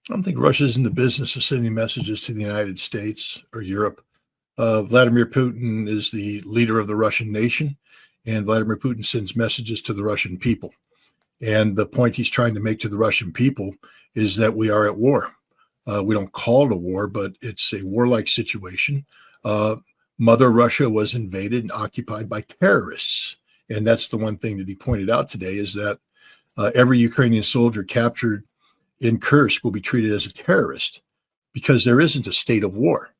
I don't think Russia's in the business of sending messages to the United States or Europe. Vladimir Putin is the leader of the Russian nation, and Vladimir Putin sends messages to the Russian people. And the point he's trying to make to the Russian people is that we are at war. We don't call it a war, but it's a warlike situation. Mother Russia was invaded and occupied by terrorists. And that's the one thing that he pointed out today is that every Ukrainian soldier captured in Kursk will be treated as a terrorist because there isn't a state of war.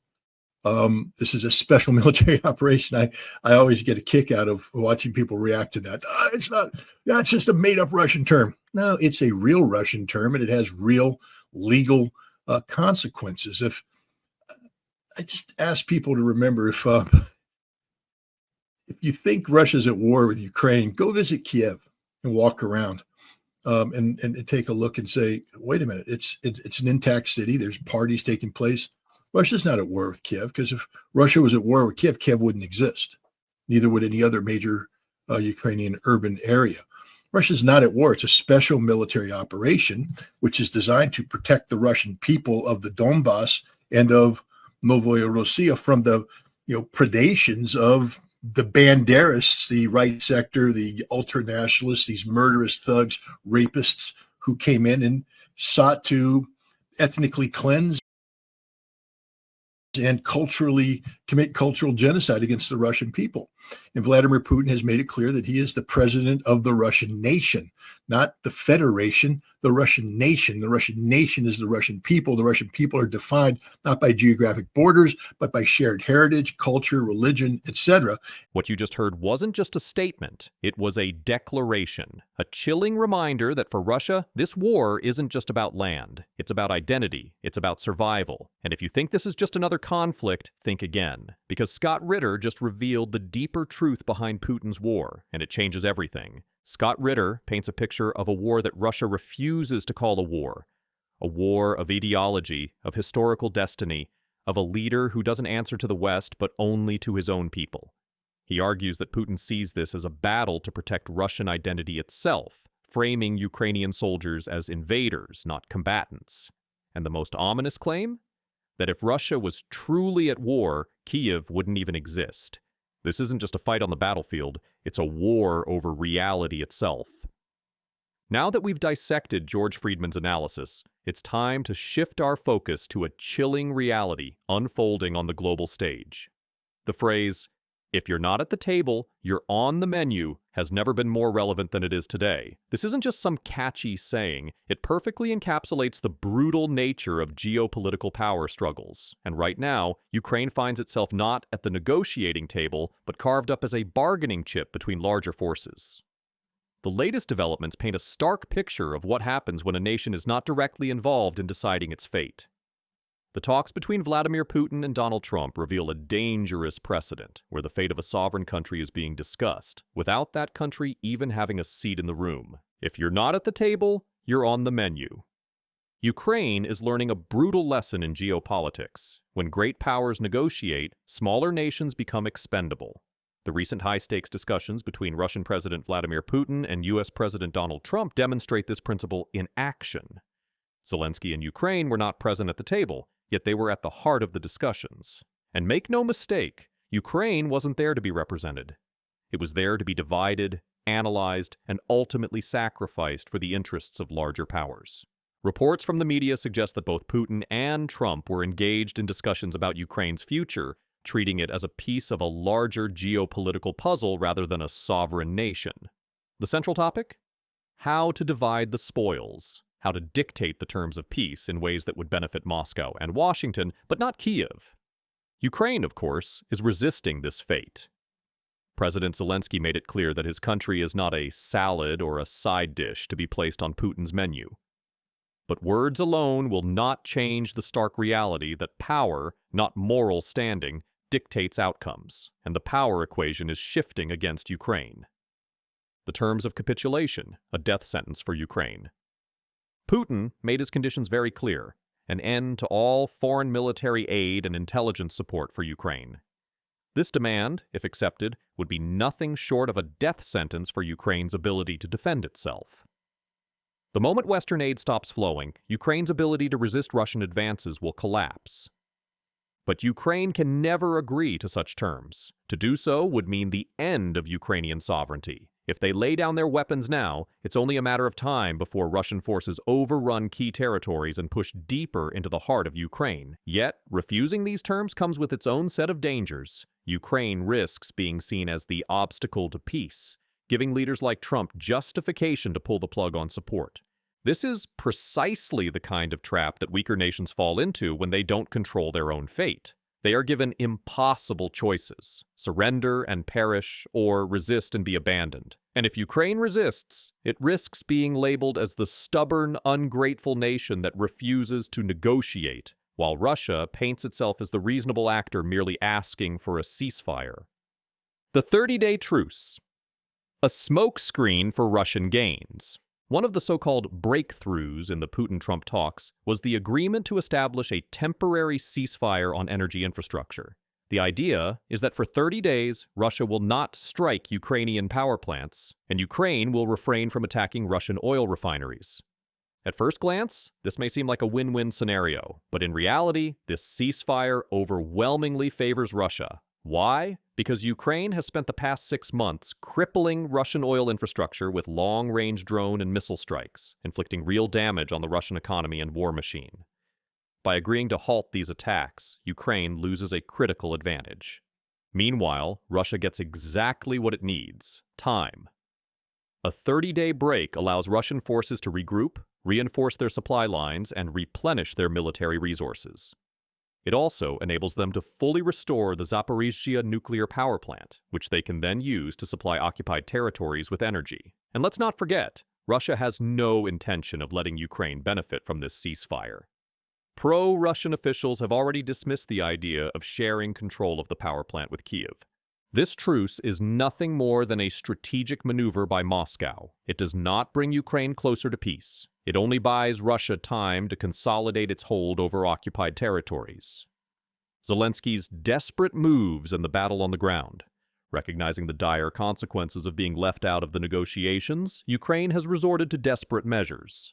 This is a special military operation. I always get a kick out of watching people react to that. It's not, that's just a made up Russian term. No, it's a real Russian term and it has real legal consequences. If I just ask people to remember, if you think Russia's at war with Ukraine, go visit Kyiv and walk around. And take a look and say, wait a minute, it's an intact city. There's parties taking place. Russia's not at war with Kiev because if Russia was at war with Kiev, Kiev wouldn't exist. Neither would any other major Ukrainian urban area. Russia's not at war. It's a special military operation, which is designed to protect the Russian people of the Donbass and of Novorossiya from the predations of the Banderists, the right sector, the ultranationalists, these murderous thugs, rapists who came in and sought to ethnically cleanse and culturally commit cultural genocide against the Russian people. And Vladimir Putin has made it clear that he is the president of the Russian nation, not the Federation, the Russian nation. The Russian nation is the Russian people. The Russian people are defined not by geographic borders, but by shared heritage, culture, religion, etc. What you just heard wasn't just a statement. It was a declaration, a chilling reminder that for Russia, this war isn't just about land. It's about identity. It's about survival. And if you think this is just another conflict, think again. Because Scott Ritter just revealed the deeper truth behind Putin's war, and it changes everything. Scott Ritter paints a picture of a war that Russia refuses to call a war of ideology, of historical destiny, of a leader who doesn't answer to the West but only to his own people. He argues that Putin sees this as a battle to protect Russian identity itself, framing Ukrainian soldiers as invaders, not combatants. And the most ominous claim? That if Russia was truly at war, Kyiv wouldn't even exist. This isn't just a fight on the battlefield, it's a war over reality itself. Now that we've dissected George Friedman's analysis, it's time to shift our focus to a chilling reality unfolding on the global stage. The phrase, "If you're not at the table, you're on the menu," has never been more relevant than it is today. This isn't just some catchy saying. It perfectly encapsulates the brutal nature of geopolitical power struggles. And right now, Ukraine finds itself not at the negotiating table, but carved up as a bargaining chip between larger forces. The latest developments paint a stark picture of what happens when a nation is not directly involved in deciding its fate. The talks between Vladimir Putin and Donald Trump reveal a dangerous precedent where the fate of a sovereign country is being discussed, without that country even having a seat in the room. If you're not at the table, you're on the menu. Ukraine is learning a brutal lesson in geopolitics. When great powers negotiate, smaller nations become expendable. The recent high-stakes discussions between Russian President Vladimir Putin and U.S. President Donald Trump demonstrate this principle in action. Zelensky and Ukraine were not present at the table, yet they were at the heart of the discussions. And make no mistake, Ukraine wasn't there to be represented. It was there to be divided, analyzed, and ultimately sacrificed for the interests of larger powers. Reports from the media suggest that both Putin and Trump were engaged in discussions about Ukraine's future, treating it as a piece of a larger geopolitical puzzle rather than a sovereign nation. The central topic? How to divide the spoils. How to dictate the terms of peace in ways that would benefit Moscow and Washington, but not Kyiv. Ukraine, of course, is resisting this fate. President Zelensky made it clear that his country is not a salad or a side dish to be placed on Putin's menu. But words alone will not change the stark reality that power, not moral standing, dictates outcomes, and the power equation is shifting against Ukraine. The terms of capitulation, a death sentence for Ukraine. Putin made his conditions very clear: an end to all foreign military aid and intelligence support for Ukraine. This demand, if accepted, would be nothing short of a death sentence for Ukraine's ability to defend itself. The moment Western aid stops flowing, Ukraine's ability to resist Russian advances will collapse. But Ukraine can never agree to such terms. To do so would mean the end of Ukrainian sovereignty. If they lay down their weapons now, it's only a matter of time before Russian forces overrun key territories and push deeper into the heart of Ukraine. Yet, refusing these terms comes with its own set of dangers. Ukraine risks being seen as the obstacle to peace, giving leaders like Trump justification to pull the plug on support. This is precisely the kind of trap that weaker nations fall into when they don't control their own fate. They are given impossible choices: surrender and perish, or resist and be abandoned. And if Ukraine resists, it risks being labeled as the stubborn, ungrateful nation that refuses to negotiate, while Russia paints itself as the reasonable actor merely asking for a ceasefire. The 30-day truce. A smokescreen for Russian gains. One of the so-called breakthroughs in the Putin-Trump talks was the agreement to establish a temporary ceasefire on energy infrastructure. The idea is that for 30 days, Russia will not strike Ukrainian power plants, and Ukraine will refrain from attacking Russian oil refineries. At first glance, this may seem like a win-win scenario, but in reality, this ceasefire overwhelmingly favors Russia. Why? Because Ukraine has spent the past 6 months crippling Russian oil infrastructure with long-range drone and missile strikes, inflicting real damage on the Russian economy and war machine. By agreeing to halt these attacks, Ukraine loses a critical advantage. Meanwhile, Russia gets exactly what it needs: time. A 30-day break allows Russian forces to regroup, reinforce their supply lines, and replenish their military resources. It also enables them to fully restore the Zaporizhzhia nuclear power plant, which they can then use to supply occupied territories with energy. And let's not forget, Russia has no intention of letting Ukraine benefit from this ceasefire. Pro-Russian officials have already dismissed the idea of sharing control of the power plant with Kyiv. This truce is nothing more than a strategic maneuver by Moscow. It does not bring Ukraine closer to peace. It only buys Russia time to consolidate its hold over occupied territories. Zelensky's desperate moves in the battle on the ground. Recognizing the dire consequences of being left out of the negotiations, Ukraine has resorted to desperate measures.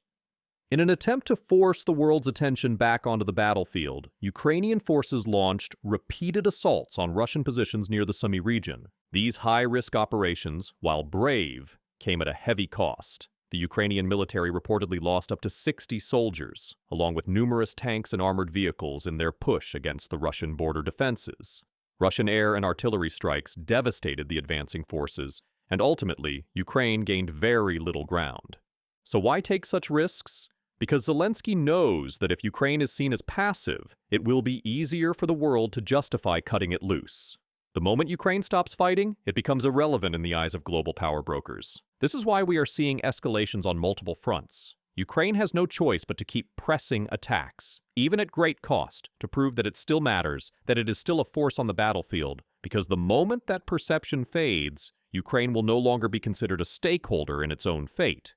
In an attempt to force the world's attention back onto the battlefield, Ukrainian forces launched repeated assaults on Russian positions near the Sumy region. These high-risk operations, while brave, came at a heavy cost. The Ukrainian military reportedly lost up to 60 soldiers, along with numerous tanks and armored vehicles in their push against the Russian border defenses. Russian air and artillery strikes devastated the advancing forces, and ultimately, Ukraine gained very little ground. So why take such risks? Because Zelensky knows that if Ukraine is seen as passive, it will be easier for the world to justify cutting it loose. The moment Ukraine stops fighting, it becomes irrelevant in the eyes of global power brokers. This is why we are seeing escalations on multiple fronts. Ukraine has no choice but to keep pressing attacks, even at great cost, to prove that it still matters, that it is still a force on the battlefield, because the moment that perception fades, Ukraine will no longer be considered a stakeholder in its own fate.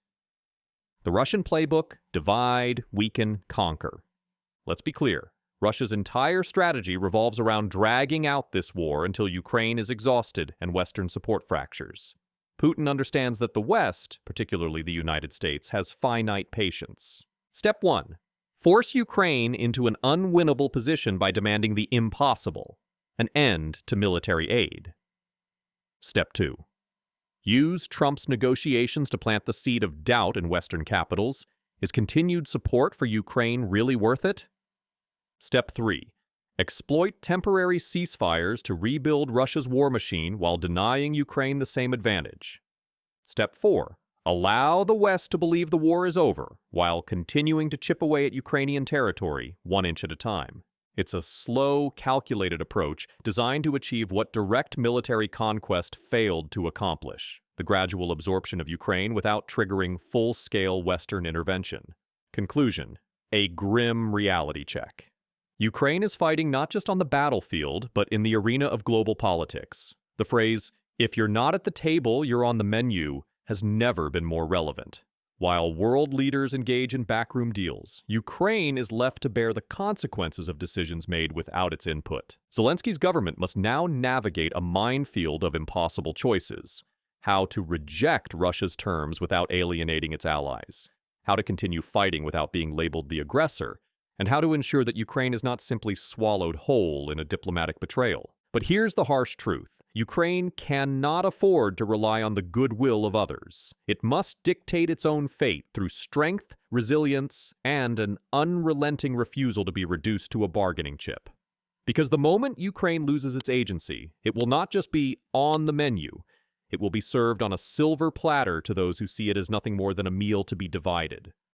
The Russian playbook: divide, weaken, conquer. Let's be clear. Russia's entire strategy revolves around dragging out this war until Ukraine is exhausted and Western support fractures. Putin understands that the West, particularly the United States, has finite patience. Step 1. Force Ukraine into an unwinnable position by demanding the impossible: an end to military aid. Step 2. Use Trump's negotiations to plant the seed of doubt in Western capitals. Is continued support for Ukraine really worth it? Step 3. Exploit temporary ceasefires to rebuild Russia's war machine while denying Ukraine the same advantage. Step 4. Allow the West to believe the war is over while continuing to chip away at Ukrainian territory 1 inch at a time. It's a slow, calculated approach designed to achieve what direct military conquest failed to accomplish: the gradual absorption of Ukraine without triggering full-scale Western intervention. Conclusion: a grim reality check. Ukraine is fighting not just on the battlefield, but in the arena of global politics. The phrase, "if you're not at the table, you're on the menu," has never been more relevant. While world leaders engage in backroom deals, Ukraine is left to bear the consequences of decisions made without its input. Zelensky's government must now navigate a minefield of impossible choices: how to reject Russia's terms without alienating its allies, how to continue fighting without being labeled the aggressor, and how to ensure that Ukraine is not simply swallowed whole in a diplomatic betrayal. But here's the harsh truth. Ukraine cannot afford to rely on the goodwill of others. It must dictate its own fate through strength, resilience, and an unrelenting refusal to be reduced to a bargaining chip. Because the moment Ukraine loses its agency, it will not just be on the menu, it will be served on a silver platter to those who see it as nothing more than a meal to be divided.